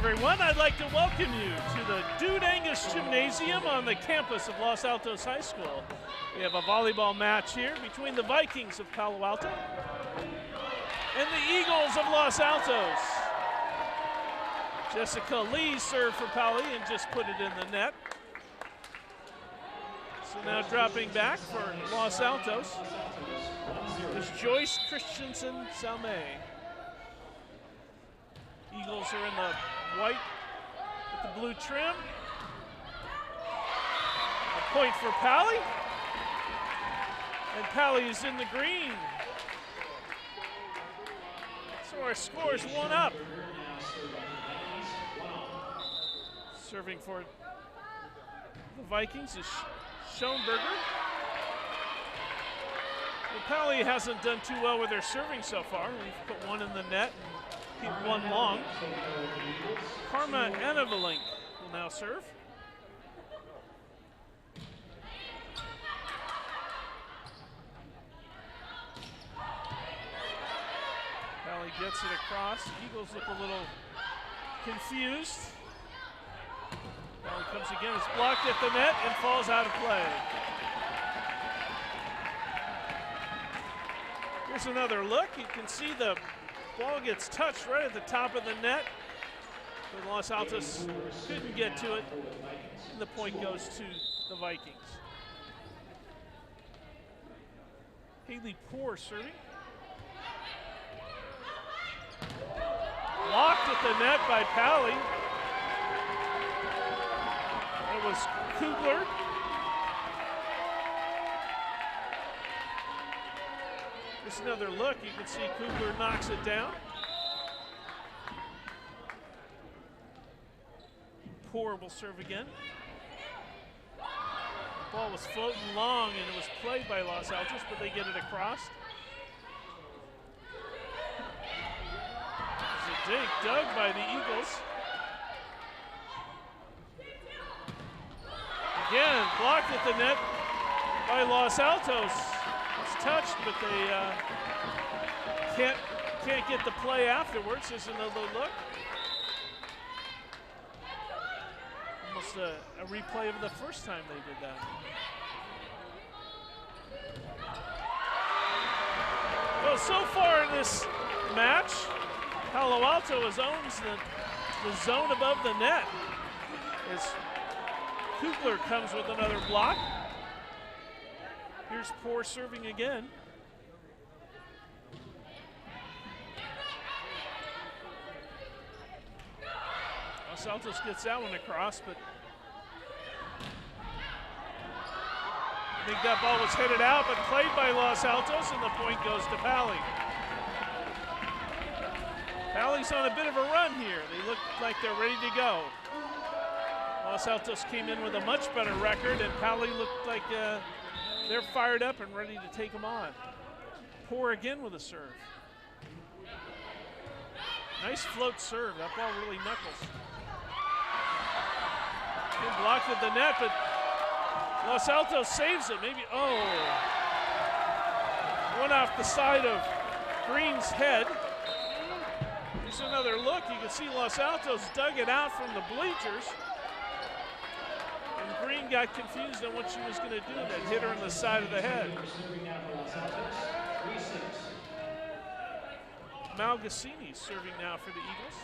everyone. I'd like to welcome you to the Dude Angus Gymnasium on the campus of Los Altos High School. We have a volleyball match here between the Vikings of Palo Alto and the Eagles of Los Altos. Jessica Lee served for Pali and just put it in the net. So now dropping back for Los Altos is Joyce Christensen Salme. Eagles are in the white with the blue trim. A point for Pali. And Pali is in the green. So our score is 1-up. Serving for the Vikings is Schoenberger. Well, Pali hasn't done too well with their serving so far. We've put one in the net and keep one long. Karma Anavalink will now serve. Pali gets it across. Eagles look a little confused. Pali comes again, it's blocked at the net and falls out of play. Here's another look. You can see the ball gets touched right at the top of the net, but Los Altos couldn't get to it, and the point goes to the Vikings. Haley Poor serving. Blocked at the net by Pali. It was Kugler. Just another look. You can see Kugler knocks it down. Poor will serve again. The ball was floating long and it was played by Los Altos, but they get it across. There's a dig dug by the Eagles. Again, blocked at the net by Los Altos. It's touched, but they can't get the play afterwards. There's another look. Almost a replay of the first time they did that. Well, so far in this match, Palo Alto owns the zone above the net. As Kugler comes with another block. Here's Poor serving again. Los Altos gets that one across, but I think that ball was headed out, but played by Los Altos, and the point goes to Pali. Pali's on a bit of a run here. They look like they're ready to go. Los Altos came in with a much better record, and Pali looked like they're fired up and ready to take them on. Poor again with a serve. Nice float serve. That ball really knuckles. Been blocked at the net, but Los Altos saves it. Maybe, one off the side of Green's head. Here's another look. You can see Los Altos dug it out from the bleachers. And Green got confused on what she was going to do. That hit her in the side of the head. Malgassini serving now for the Eagles.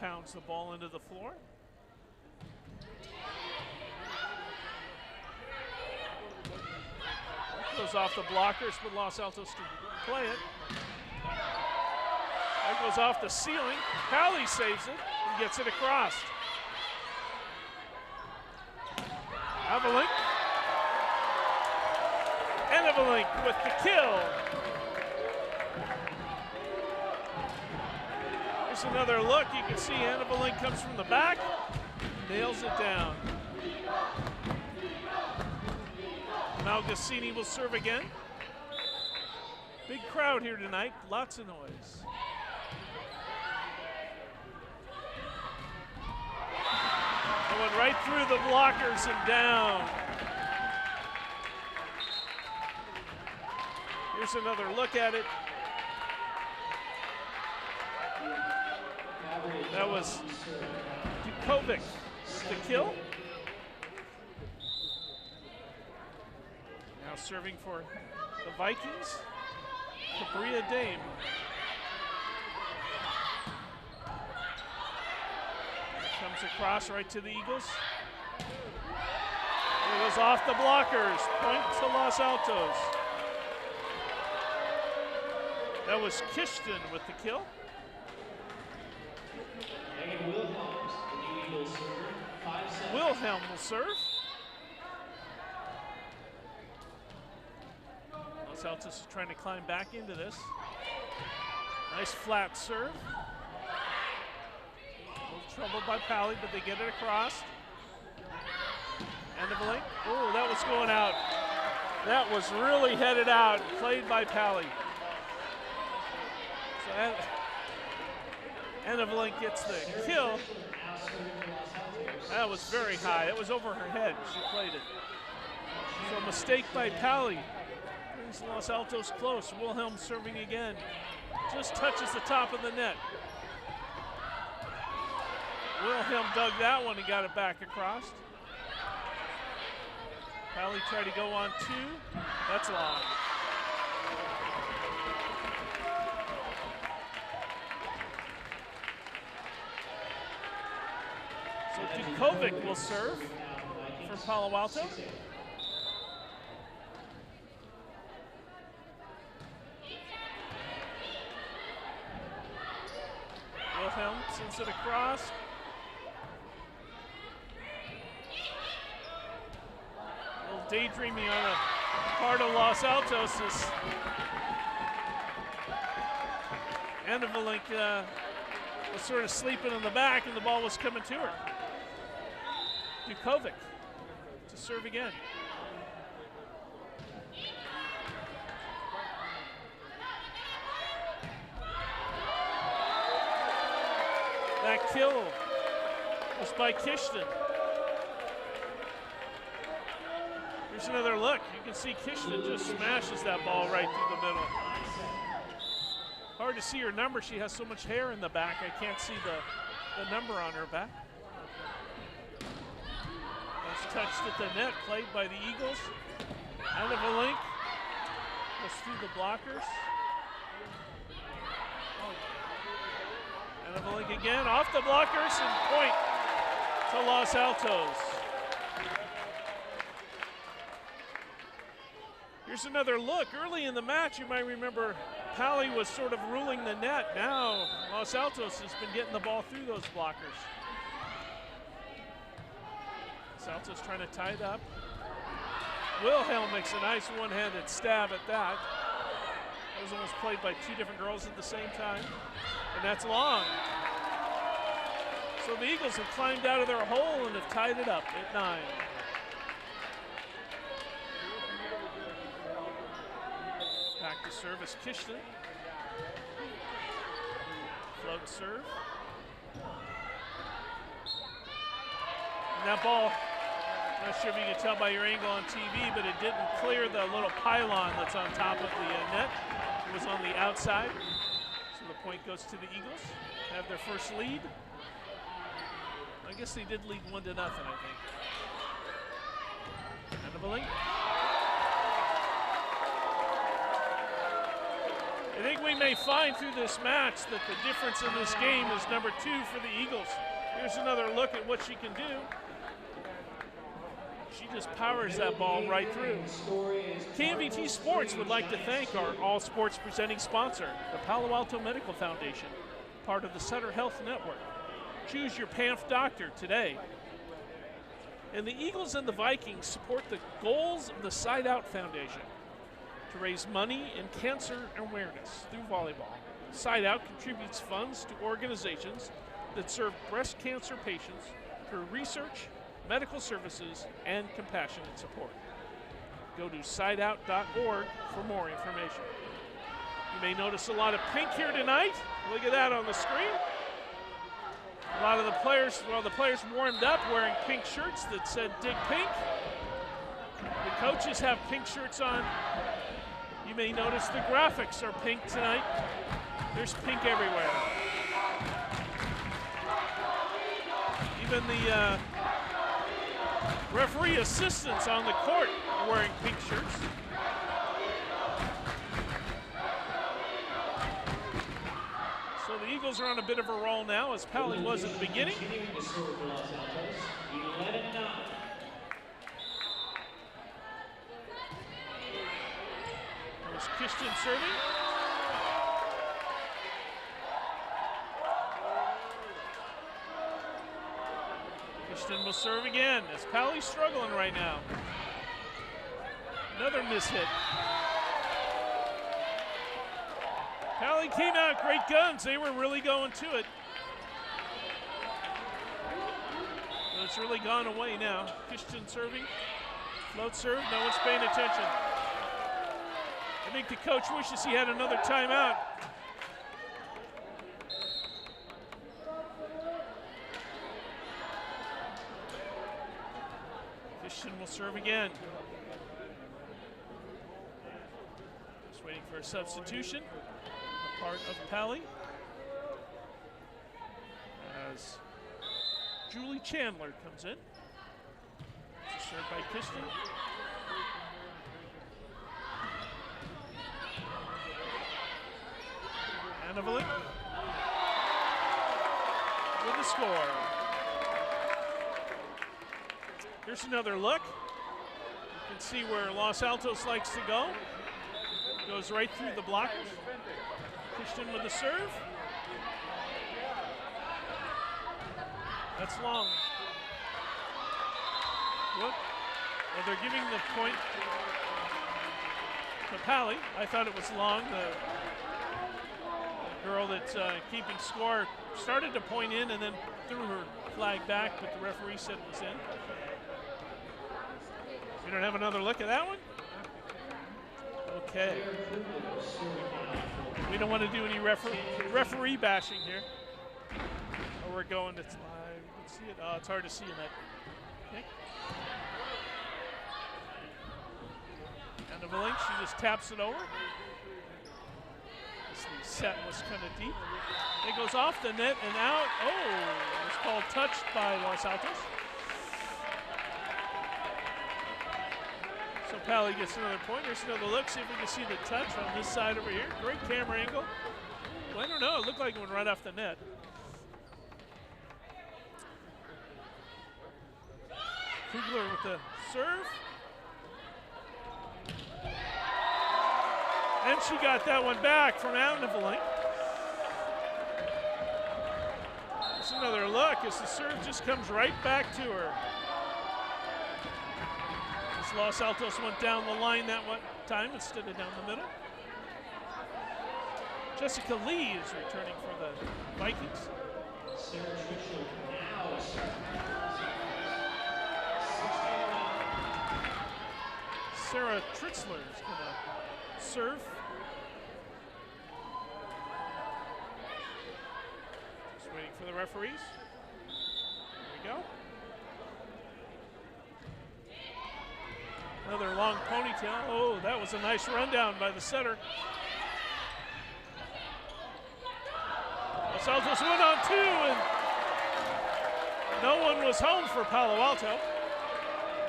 Pounds the ball into the floor. Goes off the blockers, but Los Altos to play it. That goes off the ceiling. Pali saves it and gets it across. Avalink. Enavalink with the kill. Here's another look. You can see Enavalink comes from the back, nails it down. Malgassini will serve again. Big crowd here tonight, lots of noise. Going right through the blockers and down. Here's another look at it. That was Dukovic with the kill. Now serving for the Vikings, Cabria Dame. Comes across right to the Eagles. It goes off the blockers. Point to Los Altos. That was Kishton with the kill. Wilhelm will serve. Los Altos is trying to climb back into this. Nice flat serve. A little troubled by Pally, but they get it across. End of a link. Oh, that was going out. That was really headed out, played by Pally. So end of a link gets the kill. That was very high. It was over her head. She played it. So a mistake by Pally. Brings Los Altos close. Wilhelm serving again. Just touches the top of the net. Wilhelm dug that one and got it back across. Pally tried to go on two. That's long. So Dukovic will serve for Palo Alto. Wilhelm sends it across. A little daydreaming on the part of Los Altos. End of the link was sort of sleeping in the back and the ball was coming to her. Dukovic to serve again. That kill was by Kishton. Here's another look. You can see Kishton just smashes that ball right through the middle. Hard to see her number. She has so much hair in the back. I can't see the number on her back. That's touched at the net, played by the Eagles. Out of a link. Goes through the blockers. Out of a link again, off the blockers and point to Los Altos. Here's another look. Early in the match, you might remember Pally was sort of ruling the net. Now, Los Altos has been getting the ball through those blockers. Los Altos trying to tie it up. Wilhelm makes a nice one-handed stab at that. That was almost played by two different girls at the same time. And that's long. So the Eagles have climbed out of their hole and have tied it up at 9. Back to service, Kishton. Float serve. And that ball, I'm not sure if you can tell by your angle on TV, but it didn't clear the little pylon that's on top of the net. It was on the outside. So the point goes to the Eagles. Have their first lead. I guess they did lead 1-0, I think. End of a link. I think we may find through this match that the difference in this game is number 2 for the Eagles. Here's another look at what she can do. She just powers that ball right through. KMVT Sports would like to thank our all sports presenting sponsor, the Palo Alto Medical Foundation, part of the Sutter Health Network. Choose your PAMF doctor today. And the Eagles and the Vikings support the goals of the Side Out Foundation to raise money and cancer awareness through volleyball. Side Out contributes funds to organizations that serve breast cancer patients through research, medical services, and compassionate support. Go to sideout.org for more information. You may notice a lot of pink here tonight. Look at that on the screen. A lot of the players, the players warmed up wearing pink shirts that said Dig Pink. The coaches have pink shirts on. You may notice the graphics are pink tonight. There's pink everywhere. even the referee assistants on the court are wearing pink shirts. So the Eagles are on a bit of a roll now, as Pally was at the beginning. There's Christian serving. Christian will serve again, as Pally's struggling right now. Another mishit. Pally came out great guns. They were really going to it. But it's really gone away now. Christian serving. Float serve. No one's paying attention. I think the coach wishes he had another timeout. Christian will serve again. Just waiting for a substitution. Part of Pally, as Julie Chandler comes in. Served by Christian. Annavalin with the score. Here's another look. You can see where Los Altos likes to go. Goes right through the blockers. Christian with the serve. That's long. What? Well, they're giving the point to Pally. I thought it was long. The girl that's keeping score started to point in and then threw her flag back, but the referee said it was in. We don't have another look at that one? Okay. We don't want to do any referee bashing here. Oh, we're going to live. Let's see it. Oh, it's hard to see in that. Okay. And the link, she just taps it over. This set was kind of deep. It goes off the net and out. Oh, it was called touched by Los Altos. So Pally gets another point. Here's another look. See if we can see the touch on this side over here. Great camera angle. Well, I don't know. It looked like it went right off the net. Kugler with the serve. And she got that one back from Annavalin. There's another look as the serve just comes right back to her. As Los Altos went down the line that one time instead of down the middle. Jessica Lee is returning for the Vikings. Sarah Tritzler is going to serve. Just waiting for the referees. There we go. Another long ponytail. Oh, that was a nice rundown by the setter. Los Altos went on two, and no one was home for Palo Alto.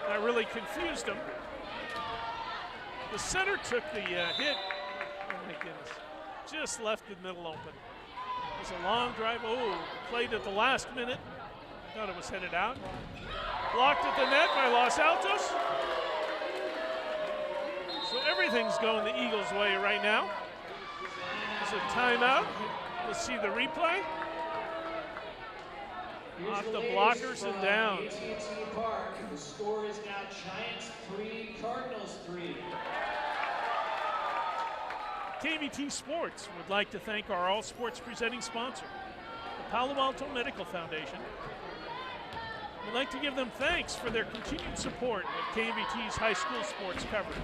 That really confused them. The center took the hit. Oh my goodness. Just left the middle open. It was a long drive. Oh, played at the last minute. Thought it was headed out. Blocked at the net by Los Altos. So everything's going the Eagles' way right now. It's a timeout. Let's see the replay. Off the blockers and down. The score is now Giants 3, Cardinals 3. KMVT Sports would like to thank our all sports presenting sponsor, the Palo Alto Medical Foundation. We'd like to give them thanks for their continued support of KMVT's high school sports coverage.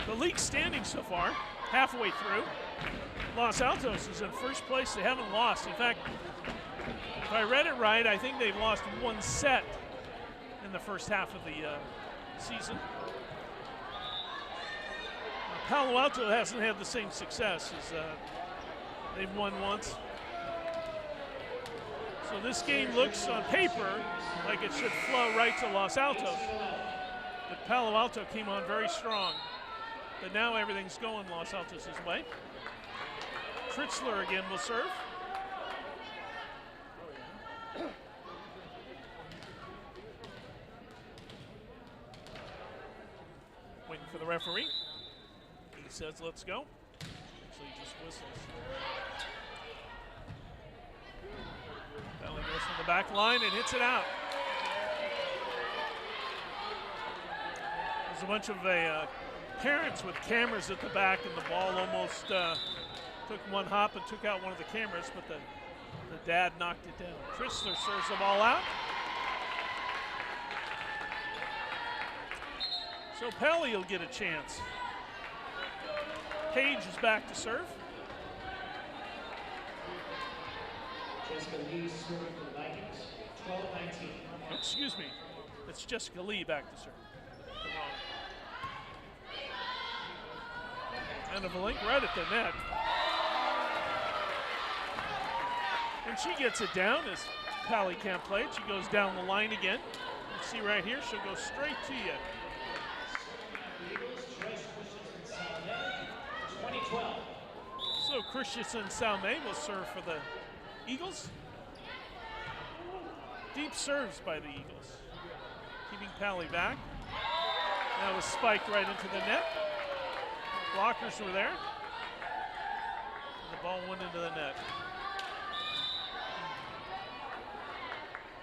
The league standing so far, halfway through, Los Altos is in first place. They haven't lost. In fact, if I read it right, I think they've lost one set in the first half of the season. Palo Alto hasn't had the same success as They've won once. So this game looks on paper like it should flow right to Los Altos. But Palo Alto came on very strong. But now everything's going Los Altos' way. Tritzler again will serve. Waiting for the referee. He says, let's go. So he just whistles. Valley goes from the back line and hits it out. There's a bunch of parents with cameras at the back, and the ball almost took one hop and took out one of the cameras, but the dad knocked it down. Tritzler serves the ball out. So Pelly will get a chance. Page is back to serve. Jessica Lee serving for the Vikings, 12-19. Excuse me, it's Jessica Lee back to serve. And a Valink right at the net. And she gets it down as Pally can't play it. She goes down the line again. You see right here, she'll go straight to you. So Christensen Salme will serve for the Eagles. Deep serves by the Eagles. Keeping Pally back. That was spiked right into the net. Blockers were there. The ball went into the net.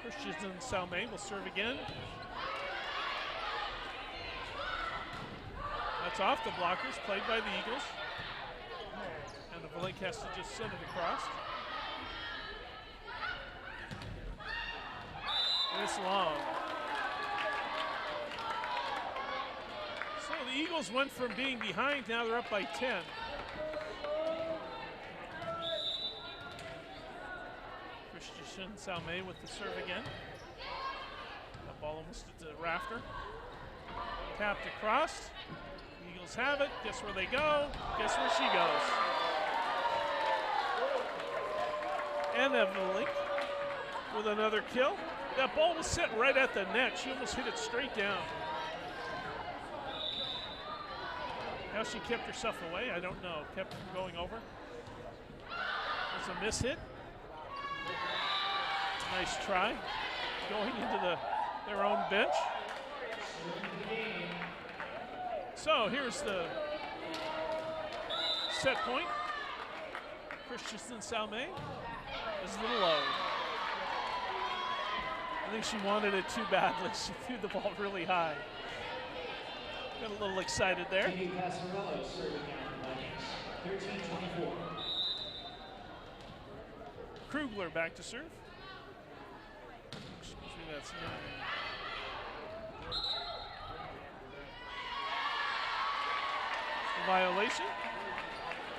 Christensen Salme will serve again. That's off the blockers, played by the Eagles. And the Valink has to just send it across. This long. So the Eagles went from being behind, now they're up by 10. Christian Salme with the serve again. That ball almost at the rafter. Tapped across. Eagles have it. Guess where they go? Guess where she goes? And Evelyn with another kill. That ball was set right at the net. She almost hit it straight down. How she kept herself away, I don't know. Kept from going over. There's a miss hit. Nice try. Going into their own bench. So here's the set point. Christensen Salme is a little low. I think she wanted it too badly. She threw the ball really high. Got a little excited there. Krugler back to serve. Excuse me, that's violation.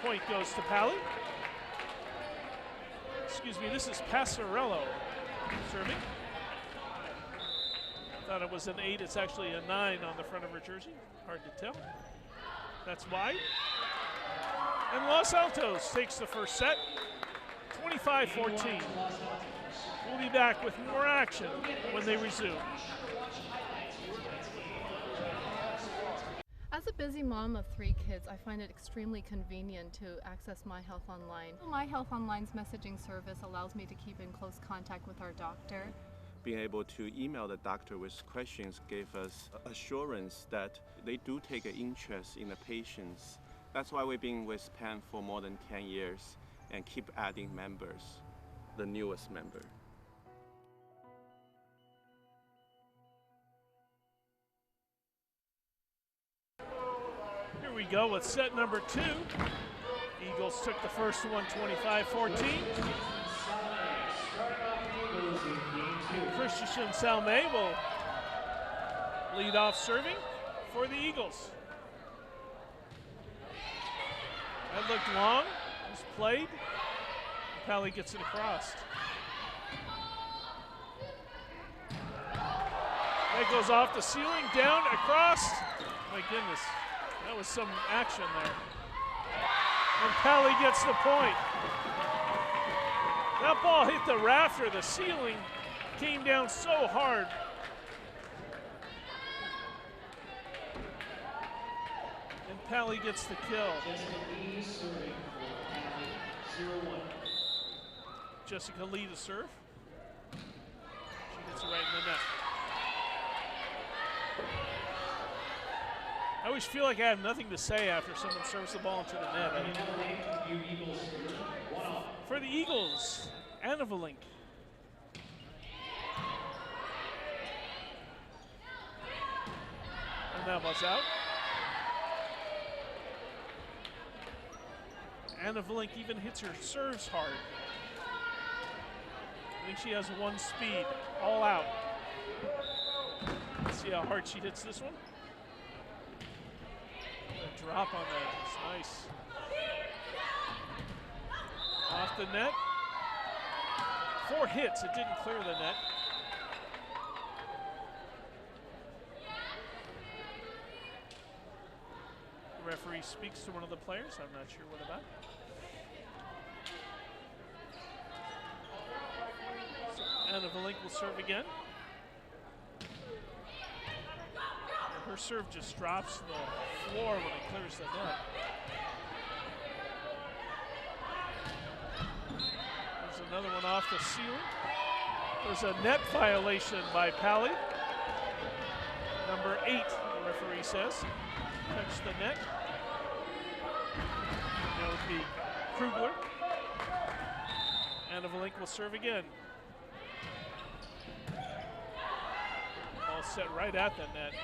Point goes to Pally. Excuse me, this is Passarello serving. Thought it was an 8, it's actually a 9 on the front of her jersey. Hard to tell. That's wide. And Los Altos takes the first set, 25-14. We'll be back with more action when they resume. As a busy mom of 3 kids, I find it extremely convenient to access My Health Online. My Health Online's messaging service allows me to keep in close contact with our doctor. Being able to email the doctor with questions gave us assurance that they do take an interest in the patients. That's why we've been with PAN for more than 10 years and keep adding members, the newest member. Here we go with set number 2. Eagles took the first one, 25-14. Christian Salme will lead off serving for the Eagles. That looked long, it was played. Pally gets it across. That goes off the ceiling, down, across. My goodness, that was some action there. And Pally gets the point. That ball hit the rafter, the ceiling came down so hard. And Pally gets the kill. Jessica Lee to serve. She gets it right in the net. I always feel like I have nothing to say after someone serves the ball into the net. For the Eagles, Anna Valink. And that ball's out. Anna Valink even hits her serves hard. I think she has one speed, all out. Let's see how hard she hits this one. A drop on that, it's nice. Off the net. 4 hits, it didn't clear the net. The referee speaks to one of the players, I'm not sure what about. So Anna Valink will serve again. Her serve just drops the floor when it clears the net. There's another one off the ceiling. There's a net violation by Pally. Number 8, the referee says. Touched the net. That would be Krugler. Anna Valink will serve again. Ball set right at the net.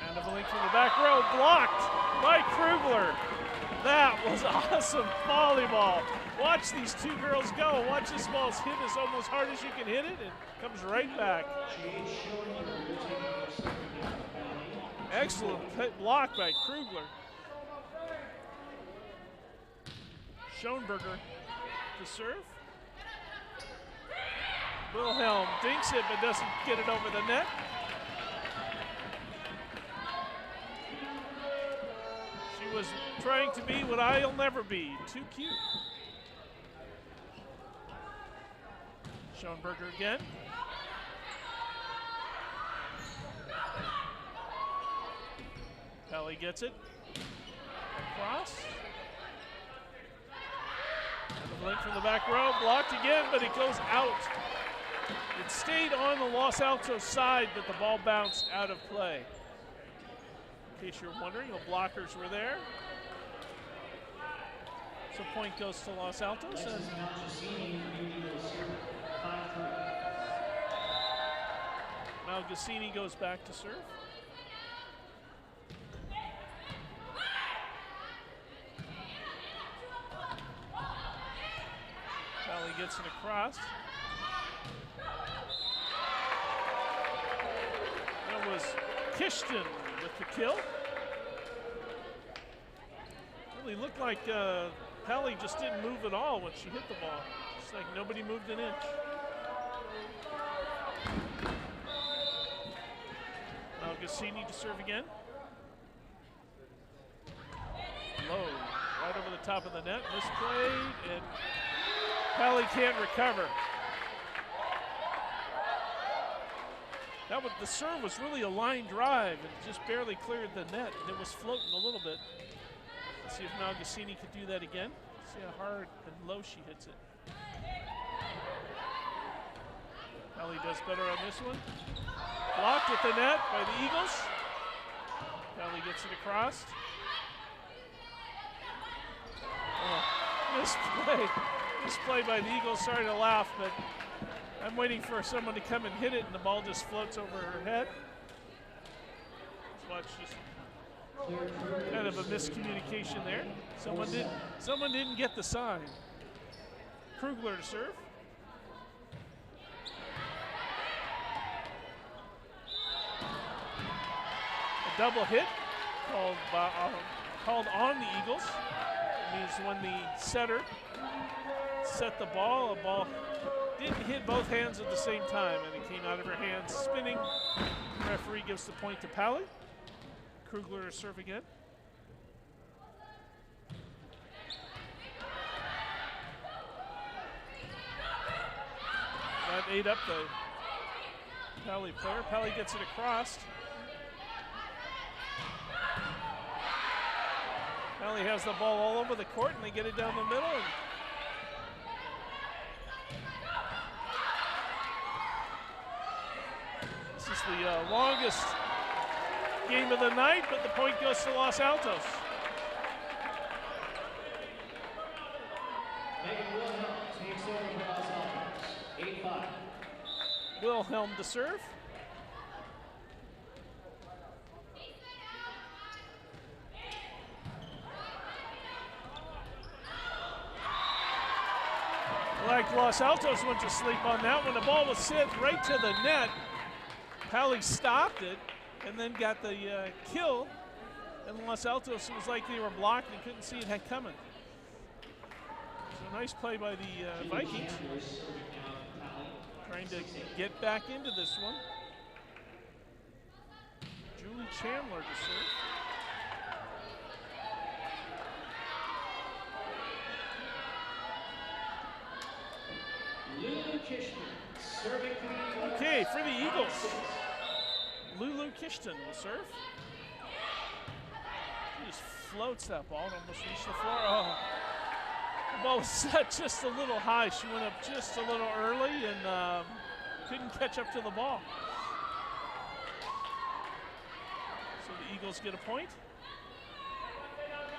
Anna Valink from the back row, blocked by Krugler. That was awesome volleyball. Watch these 2 girls go. Watch this ball hit as almost hard as you can hit it and comes right back. Excellent block by Krugler. Schoenberger to serve. Wilhelm dinks it but doesn't get it over the net. She was trying to be what I'll never be, too cute. Schoenberger again. Pally gets it. Across. And the blink from the back row, blocked again, but it goes out. It stayed on the Los Altos side, but the ball bounced out of play. In case you're wondering, the blockers were there. So point goes to Los Altos. And Malgassini goes back to serve. Pally gets it across. That was Kishton with the kill. Really looked like Pally just didn't move at all when she hit the ball. It's like nobody moved an inch. Malgassini to serve again. Low, right over the top of the net, misplayed, and Pally can't recover. The serve was really a line drive and just barely cleared the net. It was floating a little bit. Let's see if Malgassini could do that again. See how hard and low she hits it. Pally does better on this one. Blocked at the net by the Eagles. Pally gets it across. Oh, misplay by the Eagles. Sorry to laugh, but I'm waiting for someone to come and hit it, and the ball just floats over her head. Let's watch just kind of a miscommunication there. Someone didn't get the sign. Krugler to serve. A double hit called on the Eagles. It means when the setter set the ball, a ball didn't hit both hands at the same time, and it came out of her hands spinning. The referee gives the point to Pally. Krugler to serve again. ate up the Pally player. Pally gets it across. Pally has the ball all over the court, and they get it down the middle. And this is the longest game of the night, but the point goes to Los Altos. Takes over for Los Altos. 8-5. Wilhelm to serve. Like Los Altos went to sleep on that when the ball was sent right to the net. Pally stopped it and then got the kill. And Los Altos, it was like they were blocked and couldn't see it had coming. So nice play by the Vikings. Trying to get back into this one. Julie Chandler to serve. Lulu Kishner serving for the Okay, for the Eagles. Lulu Kishton will serve. She just floats that ball and almost reached the floor. Oh. The ball was set just a little high. She went up just a little early and couldn't catch up to the ball. So the Eagles get a point.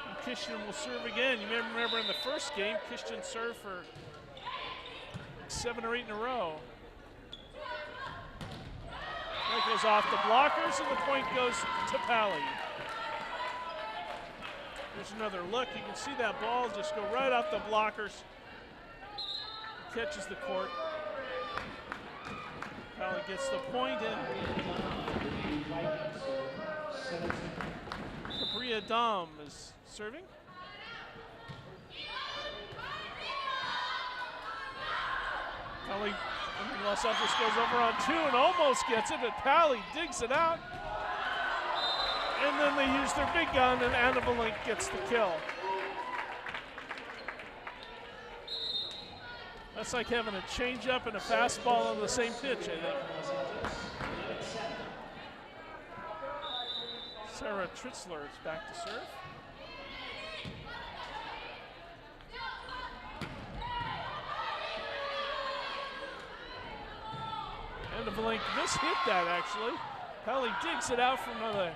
And Kishton will serve again. You may remember in the first game, Kishton served for 7 or 8 in a row. That goes off the blockers, and the point goes to Pally. There's another look. You can see that ball just go right off the blockers. It catches the court. Pally gets the point in. Cabria Dom is serving. Pally, Los Altos goes over on 2 and almost gets it, but Pally digs it out. And then they use their big gun, and Anna Valink gets the kill. That's like having a changeup and a fastball on the same pitch, I think. Sarah Tritzler is back to serve. Anna Valink mishit that, actually. Pally digs it out from their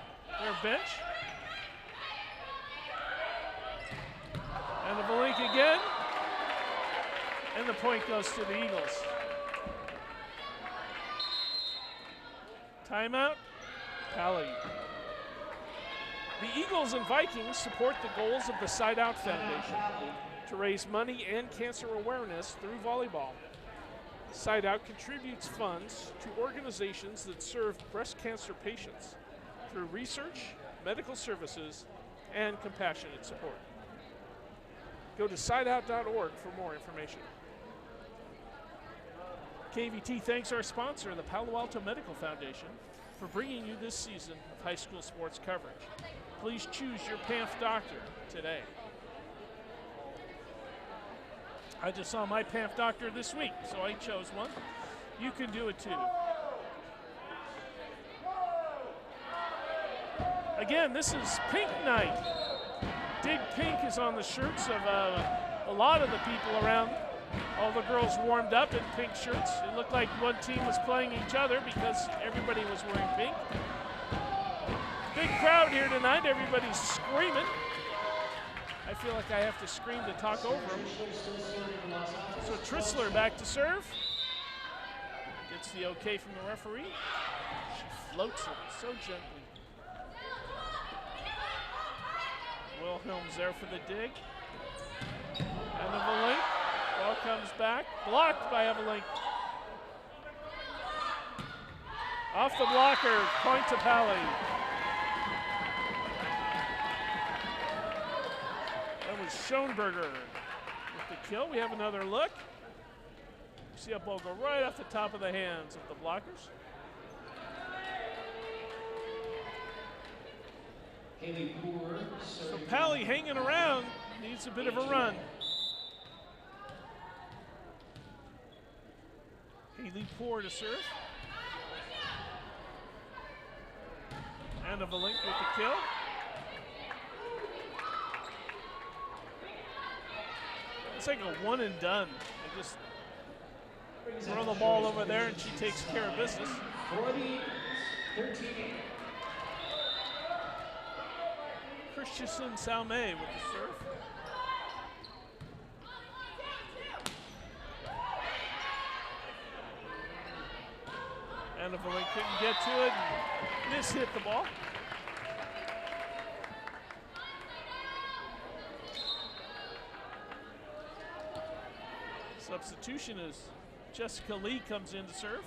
bench. Anna Valink again. And the point goes to the Eagles. Timeout, Pally. The Eagles and Vikings support the goals of the Side Out Foundation to raise money and cancer awareness through volleyball. Side Out contributes funds to organizations that serve breast cancer patients through research, medical services, and compassionate support. Go to sideout.org for more information. KMVT thanks our sponsor, the Palo Alto Medical Foundation, for bringing you this season of high school sports coverage. Please choose your PAMF doctor today. I just saw my PAMF doctor this week, so I chose one. You can do it too. Again, this is Pink Night. Dig Pink is on the shirts of a lot of the people around. All the girls warmed up in pink shirts. It looked like one team was playing each other because everybody was wearing pink. Big crowd here tonight. Everybody's screaming. I feel like I have to scream to talk over them. So Tritzler back to serve. Gets the okay from the referee. She floats it so gently. Wilhelm's there for the dig. And the Valink. Ball comes back. Blocked by Evelink. Off the blocker. Point to Pally. That was Schoenberger with the kill. We have another look. See a ball go right off the top of the hands of the blockers. So Pally hanging around, needs a bit of a run. Haley Poor to serve. Anna Valink with the kill. It's like a one and done. They just throw the ball over there and she takes care of business. 40-13. Christensen Salme with the serve. Anna Valink couldn't get to it and mishit the ball. Substitution is Jessica Lee comes in to serve.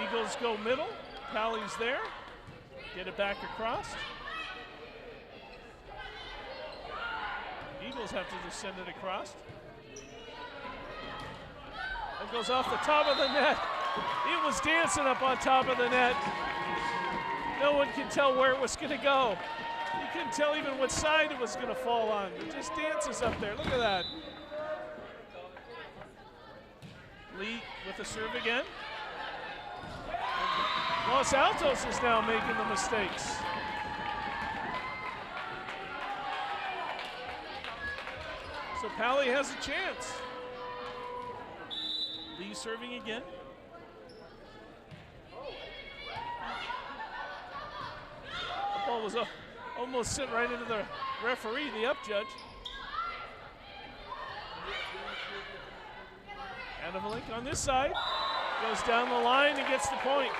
Eagles go middle. Pally's there. Get it back across. Eagles have to just send it across. It goes off the top of the net. It was dancing up on top of the net. No one can tell where it was going to go. You couldn't tell even what side it was going to fall on. It just dances up there. Look at that. Lee with the serve again. Los Altos is now making the mistakes. So Pally has a chance. Lee serving again. The ball was almost sent right into the referee, the up judge. Anna Valink on this side. Goes down the line and gets the point.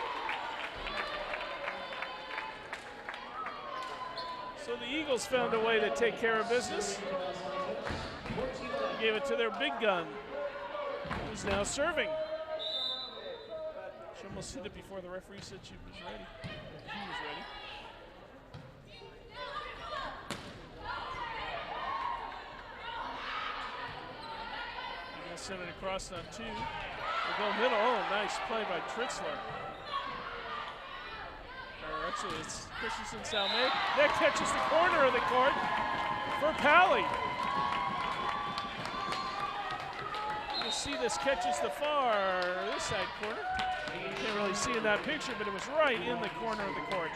So the Eagles found a way to take care of business. Gave it to their big gun, who's now serving. She almost hit it before the referee said she was ready. He was ready. You're going to send it across on two. We'll go middle. Oh, nice play by Tritzler. Or actually, it's Christensen Salme. That catches the corner of the court for Pally. You see this catches the this side corner. You can't really see in that picture, but it was right in the corner of the court.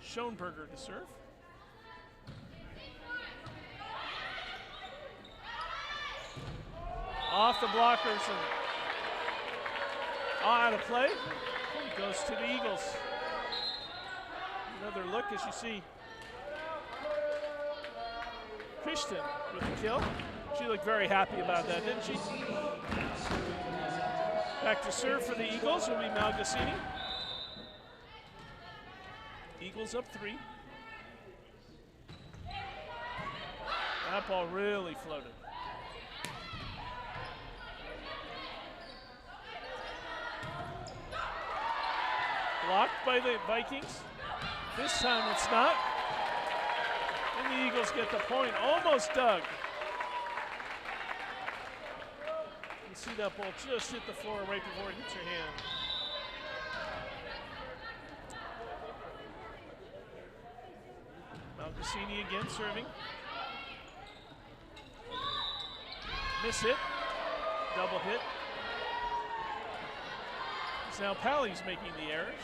Schoenberger to serve. Off the blockers and out of play. Goes to the Eagles. Another look as you see Christian with the kill. She looked very happy about that, didn't she? Back to serve for the Eagles will be Malgasini. Eagles up 3. That ball really floated. Blocked by the Vikings. This time it's not. And the Eagles get the point. Almost dug. You see that ball just hit the floor right before it hits her hand. Malgasini again serving. Miss hit. Double hit. It's now Pally's making the errors.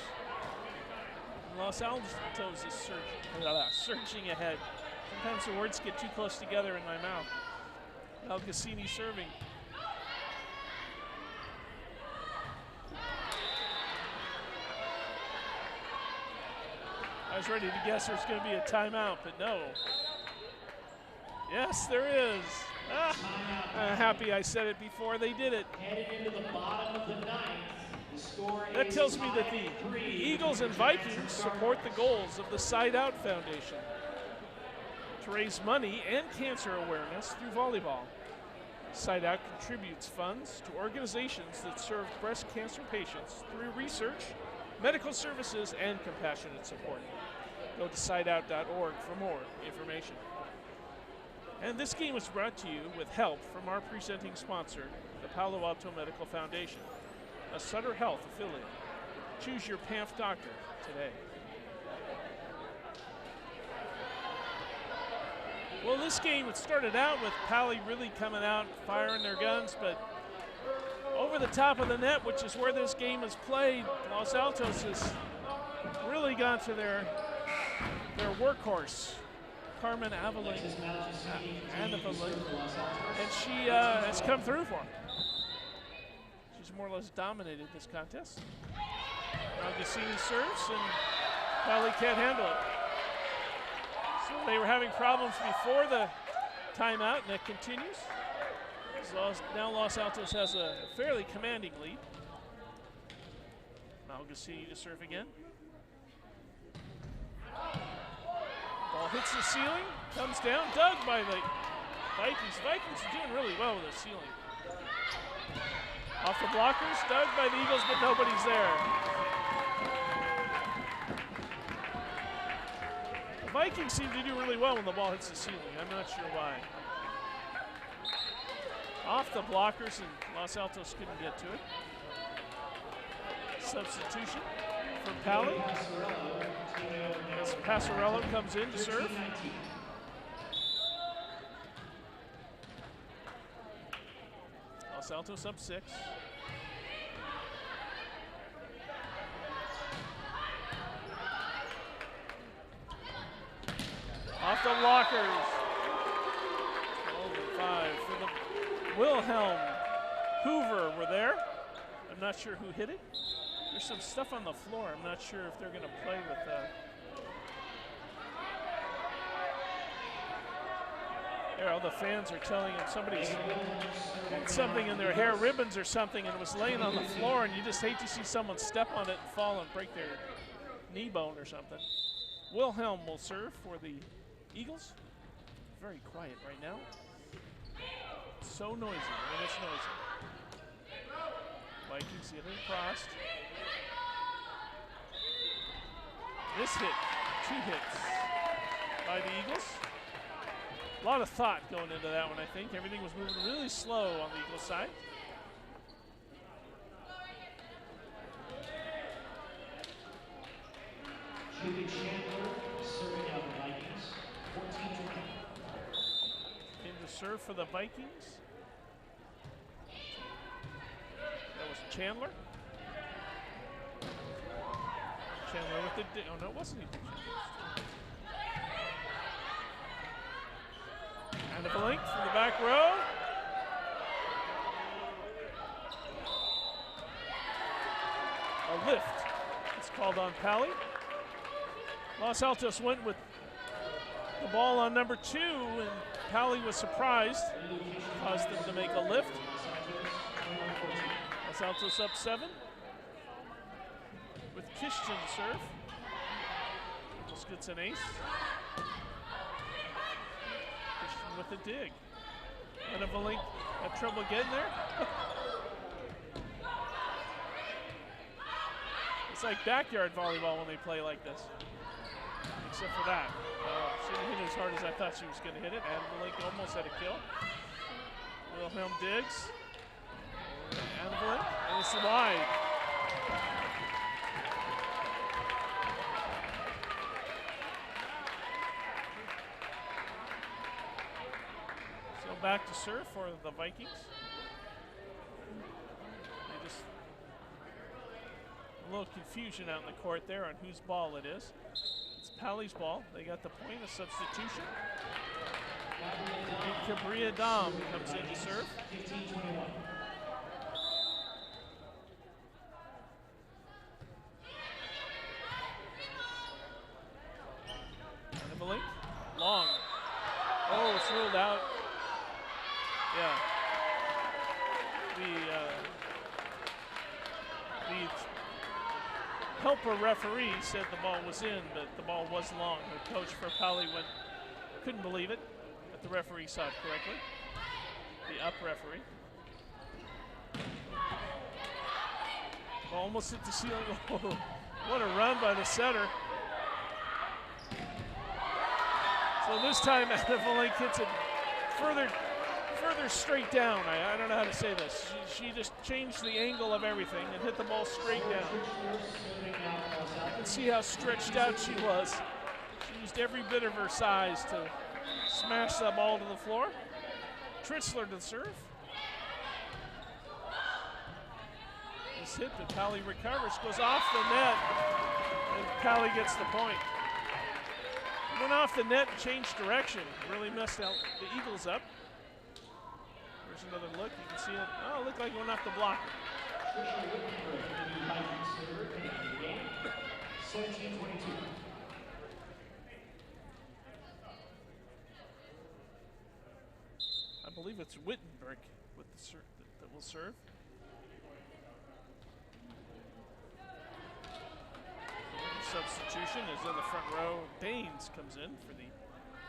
Los Altos is searching ahead. Sometimes the words get too close together in my mouth. Malgasini serving. I was ready to guess there's going to be a timeout, but no. Yes, there is. I'm happy I said it before they did it. Headed into the bottom of the ninth. That tells me that the Eagles and Vikings support the goals of the Side Out Foundation to raise money and cancer awareness through volleyball. Side Out contributes funds to organizations that serve breast cancer patients through research, medical services, and compassionate support. Go to sideout.org for more information. And this game was brought to you with help from our presenting sponsor, the Palo Alto Medical Foundation, a Sutter Health affiliate. Choose your PAMF doctor today. Well, this game, it started out with Pali really coming out, firing their guns, but over the top of the net, which is where this game is played, Los Altos has really gone to their workhorse, Carmen Avalon, and she has come through for them. She's more or less dominated this contest. Now Gassini serves, and Pali can't handle it. So they were having problems before the timeout, and that continues. So now Los Altos has a fairly commanding lead. Now Gassini to serve again. Ball hits the ceiling, comes down, dug by the Vikings. Vikings are doing really well with the ceiling. Off the blockers, dug by the Eagles, but nobody's there. The Vikings seem to do really well when the ball hits the ceiling. I'm not sure why. Off the blockers, and Los Altos couldn't get to it. Substitution for Pali. As Passarello comes in to serve. Los Altos up 6. Off the blockers. 12-5 for the Wilhelm. Hoover were there. I'm not sure who hit it. There's some stuff on the floor. I'm not sure if they're going to play with there, all the fans are telling him somebody's had something in their hair, ribbons or something, and it was laying on the floor, and you just hate to see someone step on it and fall and break their knee bone or something. Wilhelm will serve for the Eagles. Very quiet right now. So noisy. I mean, it's noisy. Vikings get it across. This hit, 2 hits by the Eagles. A lot of thought going into that one, I think. Everything was moving really slow on the Eagles side. Julie Chandler serving out the Vikings. 14-20. In to serve for the Vikings. That was Chandler. Chandler with the, oh no, it wasn't even Chandler. And a blink from the back row. A lift. It's called on Pali. Los Altos went with the ball on number 2, and Pali was surprised. Caused them to make a lift. Los Altos up 7. With Kishton to serve. Eagles gets an ace. Kishton with a dig. And a Valink had trouble getting there. It's like backyard volleyball when they play like this. Except for that. She didn't hit it as hard as I thought she was going to hit it. And Valink almost had a kill. Wilhelm digs. And Valink. And it's wide. Back to serve for the Vikings. They just a little confusion out in the court there on whose ball it is. It's Pali's ball. They got the point of substitution. And Cabria Dom comes in to serve. 15-21. And a Valink. Long. Oh, it's ruled out. Yeah. The helper referee said the ball was in, but the ball was long. The coach for Pali couldn't believe it, but the referee saw it correctly. The up referee. Ball almost hit the ceiling. Oh, what a run by the setter. So this time, Valink hits it further further straight down. I don't know how to say this. She just changed the angle of everything and hit the ball straight down. You can see how stretched out she was. She used every bit of her size to smash that ball to the floor. Tritzler to serve. This hit, but Pally recovers, goes off the net, and Pally gets the point. Went off the net and changed direction. Really messed out the Eagles up. There's another look. You can see it. Oh, it looked like it went off the block. 17-22. I believe it's Wittenberg with the that will serve. Substitution is in the front row. Baines comes in for the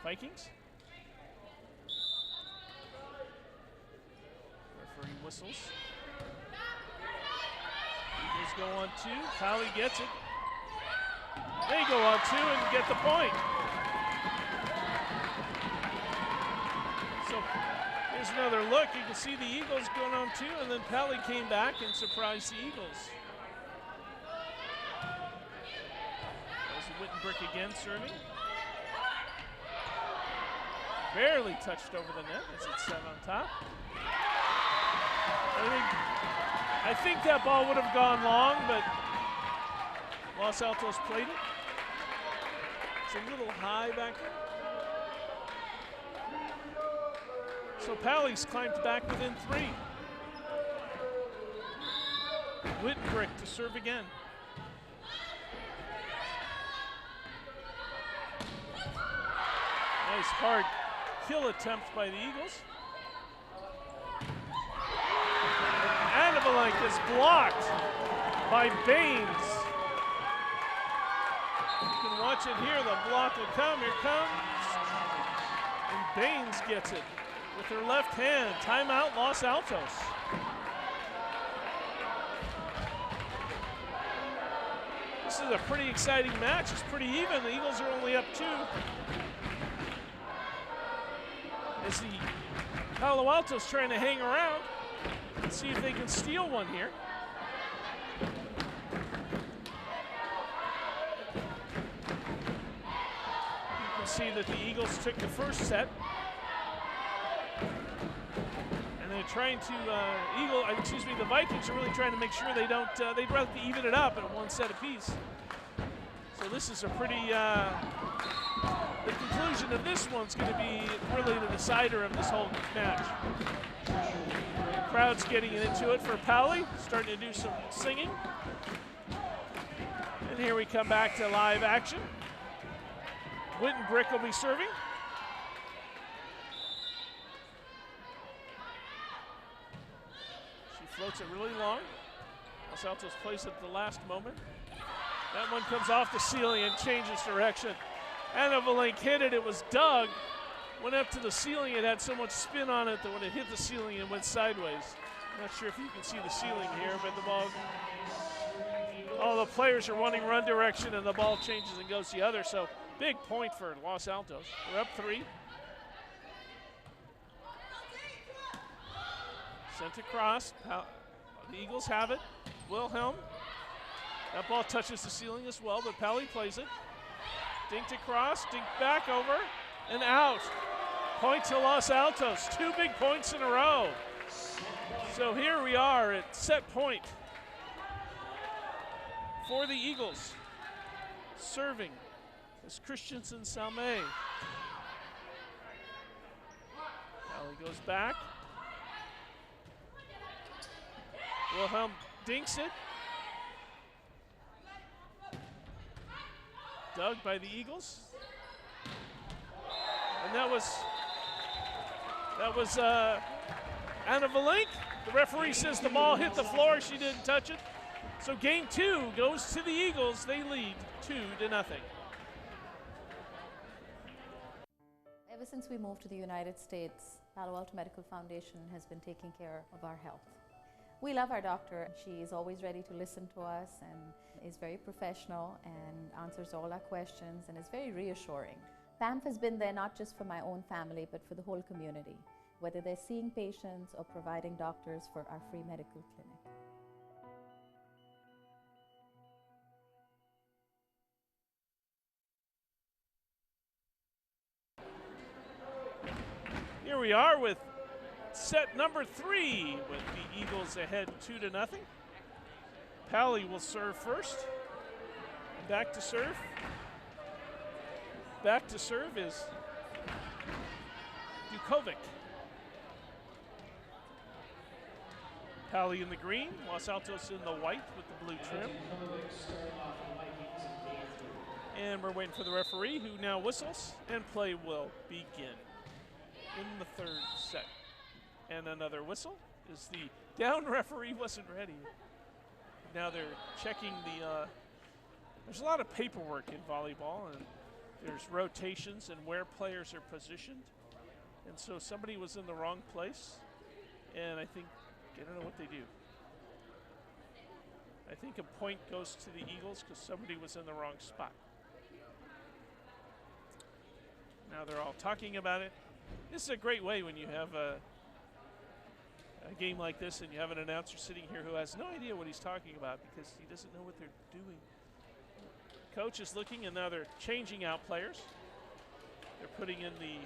Vikings. Referee whistles. Eagles go on two. Pally gets it. They go on two and get the point. So here's another look. You can see the Eagles going on two, and then Pally came back and surprised the Eagles. Wittenbrick again serving. Barely touched over the net as it's set on top. I think that ball would have gone long, but Los Altos played it. It's a little high back there. So Pally's climbed back within three. Wittenbrick to serve again. Nice hard kill attempt by the Eagles. Annavalink is blocked by Baines. You can watch it here. The block will come. Here comes. And Baines gets it with her left hand. Timeout, Los Altos. This is a pretty exciting match. It's pretty even. The Eagles are only up two. As the Palo Alto's trying to hang around and see if they can steal one here. You can see that the Eagles took the first set. And they're trying to, the Vikings are really trying to make sure they don't, they'd rather even it up at one set apiece. So this is a pretty, the conclusion of this one's going to be really the decider of this whole match. The crowd's getting into it for Pally, starting to do some singing. And here we come back to live action. Wittenbrick will be serving. She floats it really long. Los Altos plays it at the last moment. That one comes off the ceiling and changes direction. Annavalink hit it. It was dug. Went up to the ceiling. It had so much spin on it that when it hit the ceiling, it went sideways. Not sure if you can see the ceiling here, but the ball, all the players are wanting run direction, and the ball changes and goes the other. So big point for Los Altos. We're up three. Sent across. The Eagles have it. Wilhelm. That ball touches the ceiling as well, but Pally plays it. Dinked across, dinked back over, and out. Point to Los Altos. 2 big points in a row. So here we are at set point for the Eagles. Serving is Christensen Salme. Pally goes back. Wilhelm dinks it. Dug by the Eagles. And that was Annavalink. The referee says the ball hit the floor. She didn't touch it. So game 2 goes to the Eagles. They lead 2-0. Ever since we moved to the United States, Palo Alto Medical Foundation has been taking care of our health. We love our doctor. She is always ready to listen to us and is very professional and answers all our questions and is very reassuring. PAMF has been there not just for my own family but for the whole community. whether they're seeing patients or providing doctors for our free medical clinic. Here we are with set number 3 with the Eagles ahead 2-0. Pally will serve first. Back to serve. Back to serve is Dukovic. Pally in the green, Los Altos in the white with the blue trim. And we're waiting for the referee, who now whistles, and play will begin in the 3rd set. And another whistle is the down referee wasn't ready. Now they're checking the, there's a lot of paperwork in volleyball, and there's rotations and where players are positioned. And so somebody was in the wrong place, and I don't know what they do. I think a point goes to the Eagles because somebody was in the wrong spot. Now they're all talking about it. This is a great way when you have a game like this and you have an announcer sitting here who has no idea what he's talking about because he doesn't know what they're doing. Coach is looking, and now they're changing out players. They're putting in the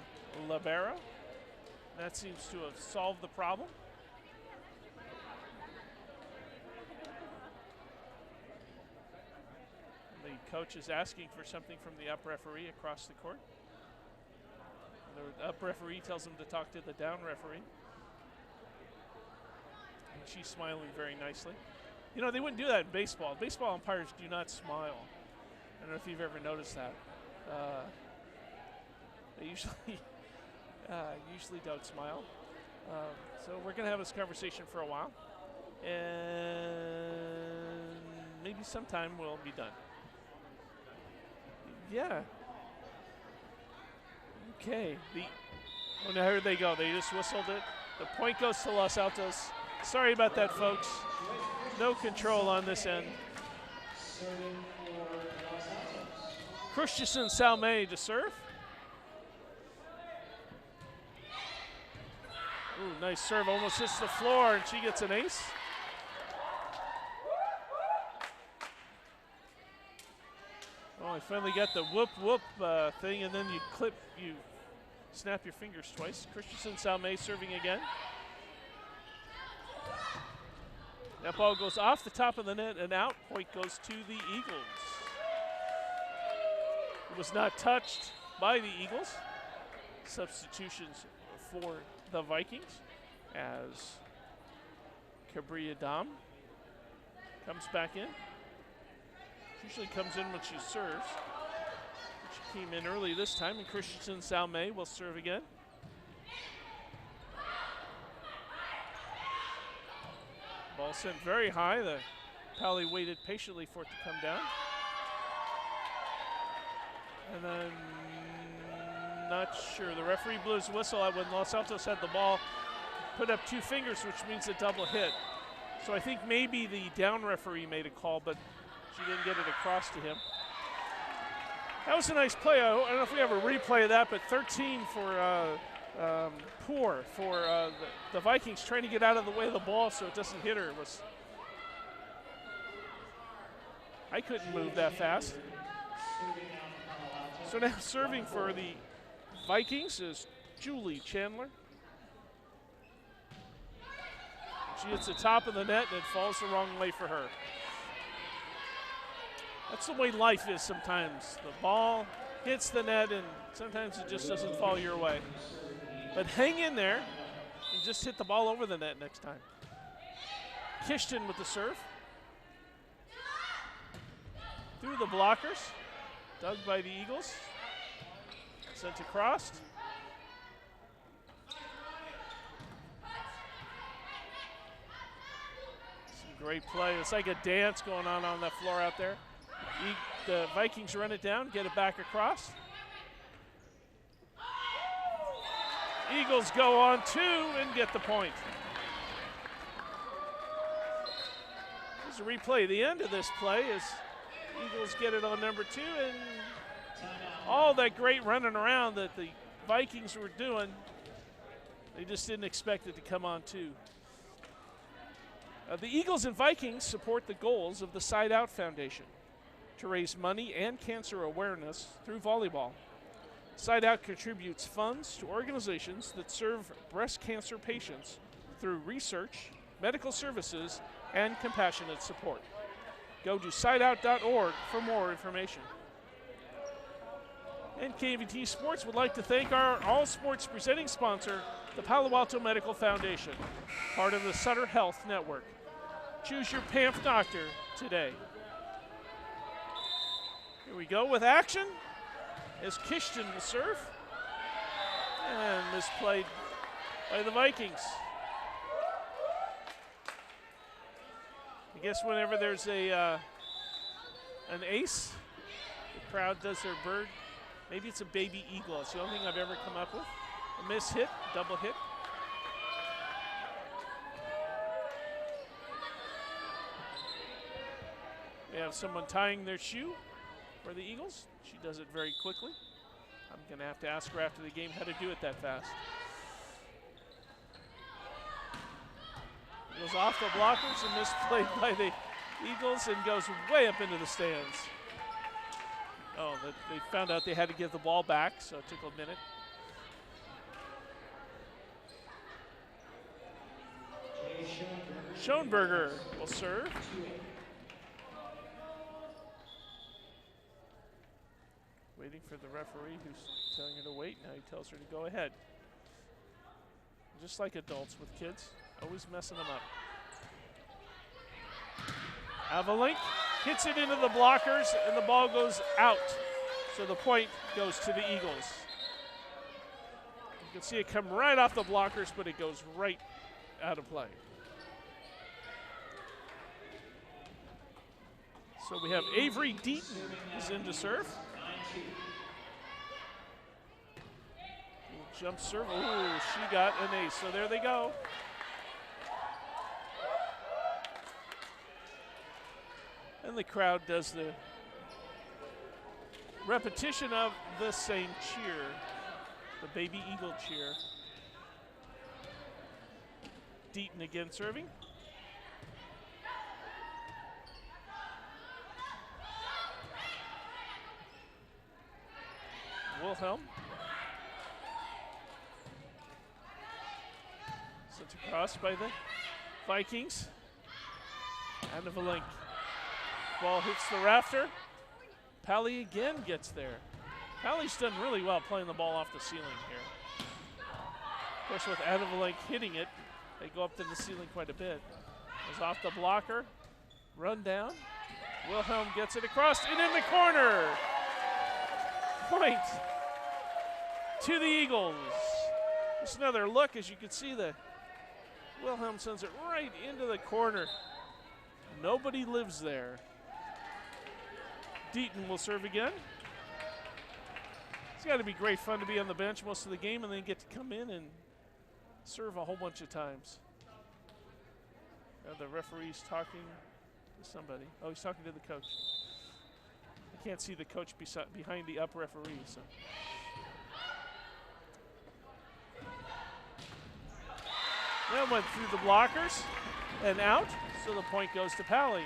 libero. That seems to have solved the problem. The coach is asking for something from the up referee across the court. The up referee tells him to talk to the down referee. And she's smiling very nicely. You know, they wouldn't do that in baseball. Baseball umpires do not smile. I don't know if you've ever noticed that. They usually don't smile. So we're going to have this conversation for a while. And maybe sometime we'll be done. Yeah. Okay. Oh, now here they go. They just whistled it. The point goes to Los Altos. Sorry about that, folks. No control on this end. Christensen Salme to serve. Ooh, nice serve. Almost hits the floor, and she gets an ace. Oh, I finally got the whoop thing, and then you snap your fingers twice. Christensen Salme serving again. That ball goes off the top of the net and out. Point goes to the Eagles. It was not touched by the Eagles. Substitutions for the Vikings as Cabrera Dam comes back in. Usually comes in when she serves. She came in early this time, and Christensen Salme will serve again. Ball sent very high. The Pally waited patiently for it to come down. And then, not sure. The referee blew his whistle when Los Altos had the ball. Put up 2 fingers, which means a double hit. So I think maybe the down referee made a call, but she didn't get it across to him. That was a nice play. I don't know if we have a replay of that, but 13 for poor for the Vikings, trying to get out of the way of the ball so it doesn't hit her. I couldn't move that fast. So now serving for the Vikings is Julie Chandler. She hits the top of the net and it falls the wrong way for her. That's the way life is sometimes. The ball hits the net and sometimes it just doesn't fall your way. But hang in there and just hit the ball over the net next time. Kishton with the serve. Through the blockers. Dug by the Eagles. Sent across. Some great play. It's like a dance going on that floor out there. The Vikings run it down, get it back across. Eagles go on 2 and get the point. Here's a replay. The end of this play is Eagles get it on number 2, and all that great running around that the Vikings were doing, They just didn't expect it to come on too. The Eagles and Vikings support the goals of the Side Out Foundation to raise money and cancer awareness through volleyball. Side Out contributes funds to organizations that serve breast cancer patients through research, medical services, and compassionate support. Go to sideout.org for more information. And KMVT Sports would like to thank our all sports presenting sponsor, the Palo Alto Medical Foundation, part of the Sutter Health Network. Choose your PAMF doctor today. Here we go with action as Kishton will serve. And misplayed by the Vikings. I guess whenever there's an ace, the crowd does their bird. Maybe it's a baby eagle. It's the only thing I've ever come up with. A miss hit, double hit. We have someone tying their shoe for the Eagles. She does it very quickly. I'm going to have to ask her after the game how to do it that fast. Goes off the blockers and misplayed by the Eagles and goes way up into the stands. Oh, they found out they had to give the ball back, so it took a minute. Schoenberger will serve. Waiting for the referee who's telling her to wait. Now he tells her to go ahead. Just like adults with kids, always messing them up. Avalink hits it into the blockers and the ball goes out. So the point goes to the Eagles. You can see it come right off the blockers, but it goes right out of play. So we have Avery Deaton is in to serve. Jump serve. Ooh, she got an ace. So there they go. And the crowd does the repetition of the same cheer, the baby eagle cheer. Deaton again serving. Wilhelm. Sent across by the Vikings. And the Valink. Ball hits the rafter. Pally again gets there. Pally's done really well playing the ball off the ceiling here. Of course, with Adavalink hitting it, they go up to the ceiling quite a bit. Goes off the blocker. Run down. Wilhelm gets it across and in the corner. Point to the Eagles. Just another look, as you can see, the Wilhelm sends it right into the corner. Nobody lives there. Deaton will serve again. It's got to be great fun to be on the bench most of the game and then get to come in and serve a whole bunch of times. The referee's talking to somebody. Oh, he's talking to the coach. I can't see the coach behind the up referee. So. That went through the blockers and out, so the point goes to Pally.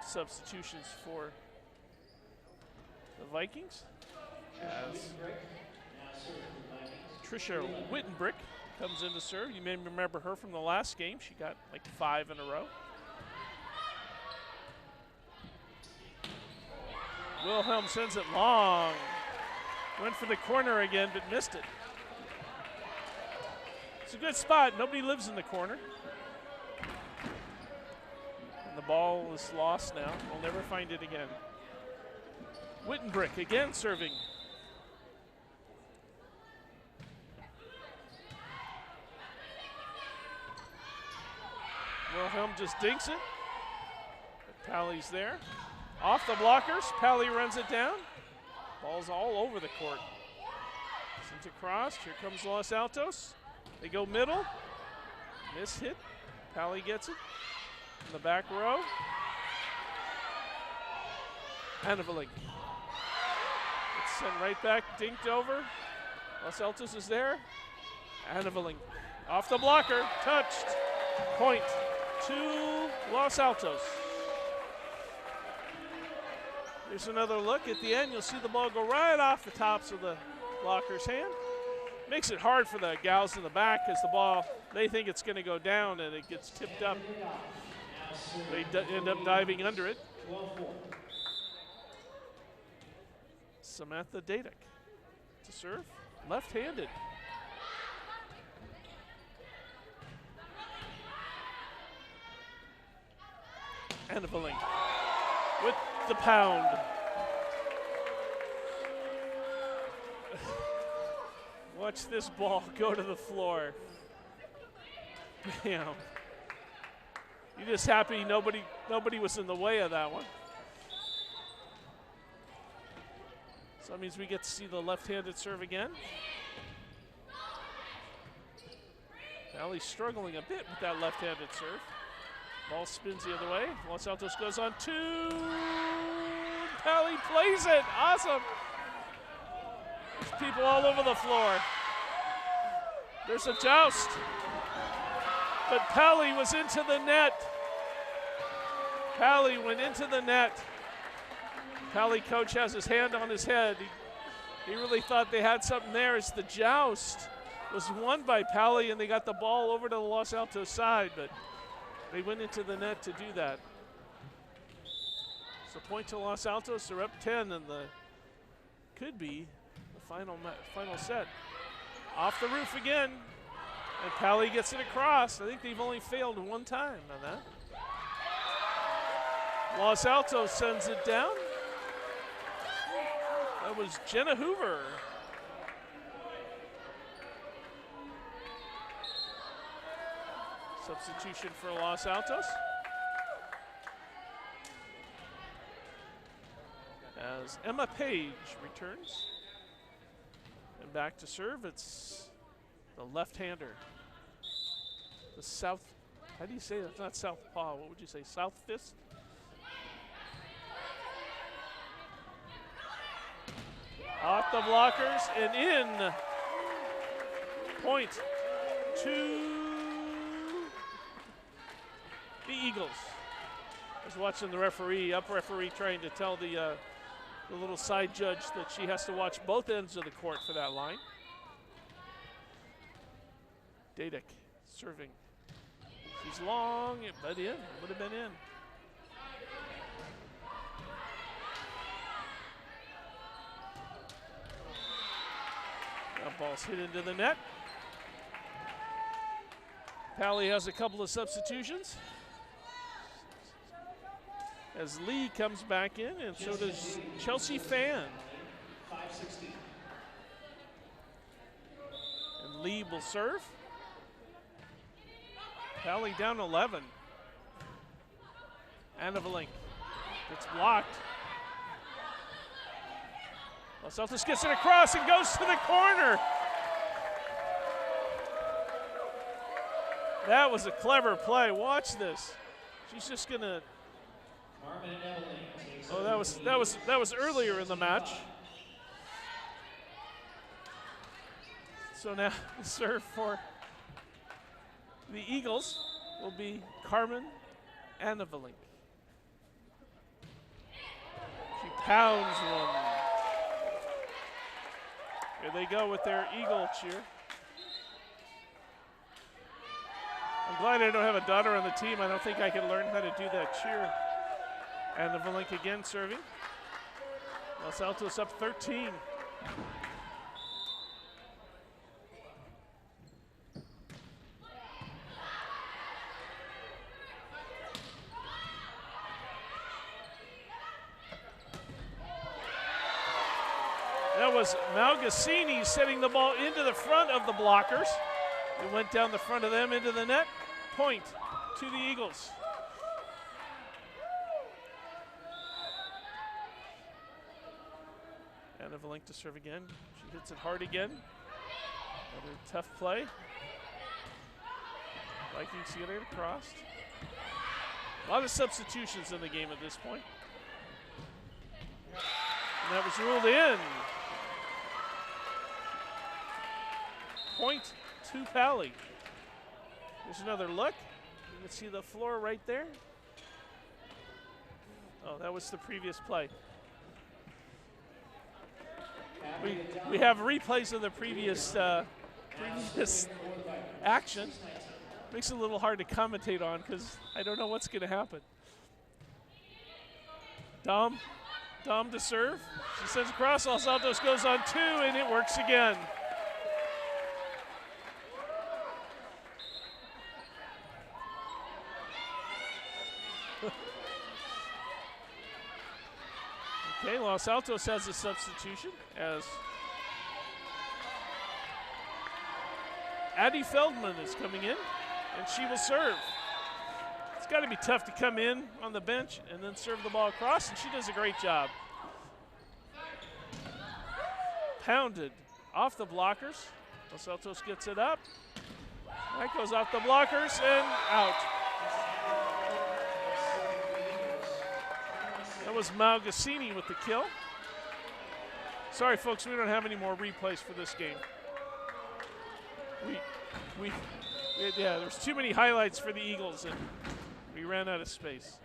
Some substitutions for the Vikings. As Trisha Wittenbrick comes in to serve. You may remember her from the last game. She got like 5 in a row. Wilhelm sends it long. Went for the corner again, but missed it. It's a good spot. Nobody lives in the corner. And the ball is lost now. We'll never find it again. Wittenbrick again serving. Wilhelm just dinks it. But Pally's there. Off the blockers, Pally runs it down. Ball's all over the court. Sends across, here comes Los Altos. They go middle, miss hit. Pally gets it in the back row. And a Valink. sent right back, dinked over. Los Altos is there. Anneveling off the blocker, touched. Point to Los Altos. Here's another look. At the end, you'll see the ball go right off the tops of the blocker's hand. Makes it hard for the gals in the back because the ball, they think it's going to go down and it gets tipped up. They end up diving under it. Samantha Dadek to serve, left-handed. Anneveling with the pound. Watch this ball go to the floor. Bam. You're just happy nobody was in the way of that one. So that means we get to see the left-handed serve again. Valley's struggling a bit with that left-handed serve. Ball spins the other way. Los Altos goes on two. Pally plays it. Awesome. There's people all over the floor. There's a joust. But Pally was into the net. Pally went into the net. Pally coach has his hand on his head. He really thought they had something there as the joust was won by Pally and they got the ball over to the Los Altos side, but they went into the net to do that. So point to Los Altos, they're up 10 and could be the final set. Off the roof again, and Pally gets it across. I think they've only failed one time on that. Los Altos sends it down. That was Jenna Hoover. Substitution for Los Altos. As Emma Page returns. And back to serve, it's the left-hander. The south, how do you say that? It's not southpaw, what would you say, south fist? Off the blockers and in. Point to the Eagles. I was watching the referee, up referee, trying to tell the little side judge that she has to watch both ends of the court for that line. Dadek serving. She's long, but in. Would have been in. That ball's hit into the net. Pally has a couple of substitutions. As Lee comes back in, and so does Chelsea Fan. 5-16. And Lee will serve. Pally down 11. Anneveling. It's blocked. Los Altos gets it across and goes to the corner. That was a clever play. Watch this. She's just gonna. Oh, that was earlier in the match. So now the serve for the Eagles will be Carmen Anneveling. She pounds one. Here they go with their Eagle cheer. I'm glad I don't have a daughter on the team. I don't think I can learn how to do that cheer. Anneveling again serving. Los Altos up 13. That was Malgasini setting the ball into the front of the blockers. It went down the front of them into the net. Point to the Eagles. Anneveling to serve again. She hits it hard again. Another tough play. Vikings get it across. A lot of substitutions in the game at this point. And that was ruled in. point to Pally. There's another look. You can see the floor right there. Oh, that was the previous play. We have replays of the previous action. Makes it a little hard to commentate on because I don't know what's going to happen. Dom to serve. She sends across. Los Altos goes on 2, and it works again. Okay, Los Altos has a substitution as Addie Feldman is coming in, and she will serve. It's got to be tough to come in on the bench and then serve the ball across, and she does a great job. Pounded off the blockers. Los Altos gets it up. That goes off the blockers and out. That was Malgasini with the kill. Sorry, folks, we don't have any more replays for this game. Yeah, there's too many highlights for the Eagles, and we ran out of space.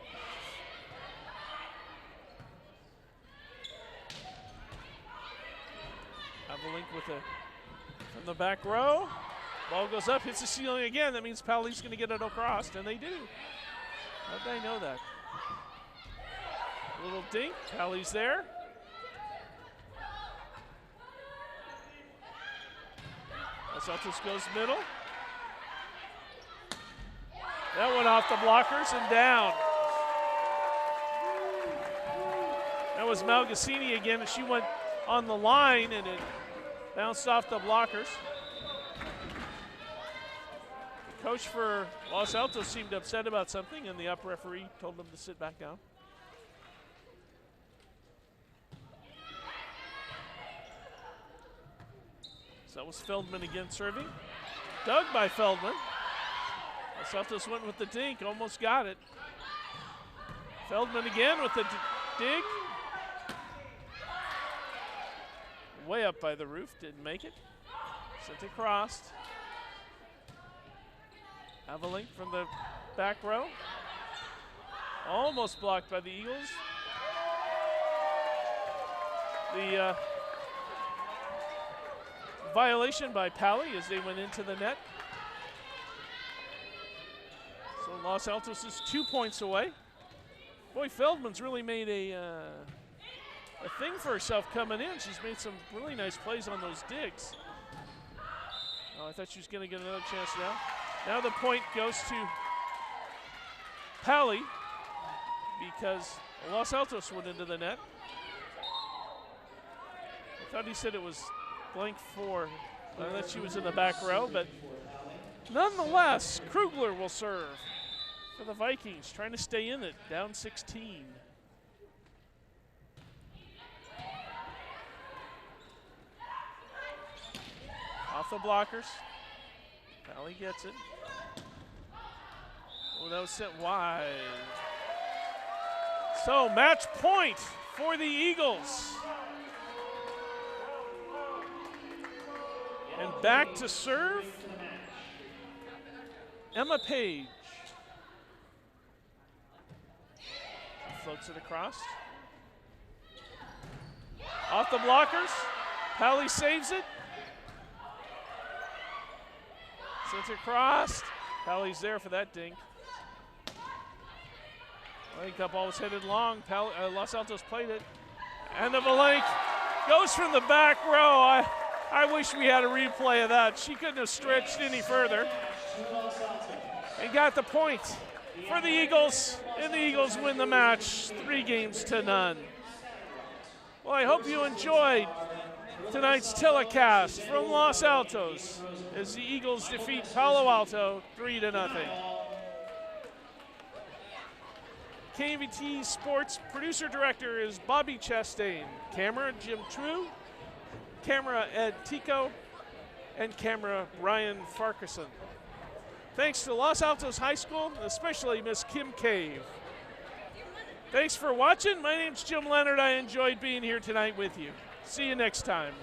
Avalink with a from the back row. Ball goes up, hits the ceiling again. That means Pally's going to get it across, and they do. How did I know that? A little dink. Pally's there. Los Altos goes middle. That went off the blockers and down. That was Malgasini again, and she went on the line, and it bounced off the blockers. The coach for Los Altos seemed upset about something, and the up referee told them to sit back down. So that was Feldman again serving. Dug by Feldman. Los Altos went with the dink, almost got it. Feldman again with the dig. Way up by the roof, didn't make it. Sent it crossed. Avalink from the back row. Almost blocked by the Eagles. The violation by Pally as they went into the net. So Los Altos is 2 points away. Boy, Feldman's really made a thing for herself coming in. She's made some really nice plays on those digs. Oh, I thought she was going to get another chance now. Now the point goes to Pally because Los Altos went into the net. I thought he said it was blank 4. I thought she was in the back row, but nonetheless, Krugler will serve for the Vikings, trying to stay in it, down 16. Off the blockers. Pally gets it. Oh, that was sent wide. So match point for the Eagles. And back to serve, Emma Page. Floats it across. Off the blockers. Pally saves it. Sends it across. Pally's there for that dink. I think that ball was headed long. Los Altos played it. And the Valenk goes from the back row. I wish we had a replay of that. She couldn't have stretched any further. And got the point for the Eagles. And the Eagles win the match 3-0. Well, I hope you enjoyed tonight's telecast from Los Altos as the Eagles defeat Palo Alto 3-0. KMVT Sports Producer Director is Bobby Chastain. Camera, Jim True. Camera, Ed Tico. And camera, Brian Farquharson. Thanks to Los Altos High School, especially Miss Kim Cave. Thanks for watching. My name's Jim Leonard. I enjoyed being here tonight with you. See you next time.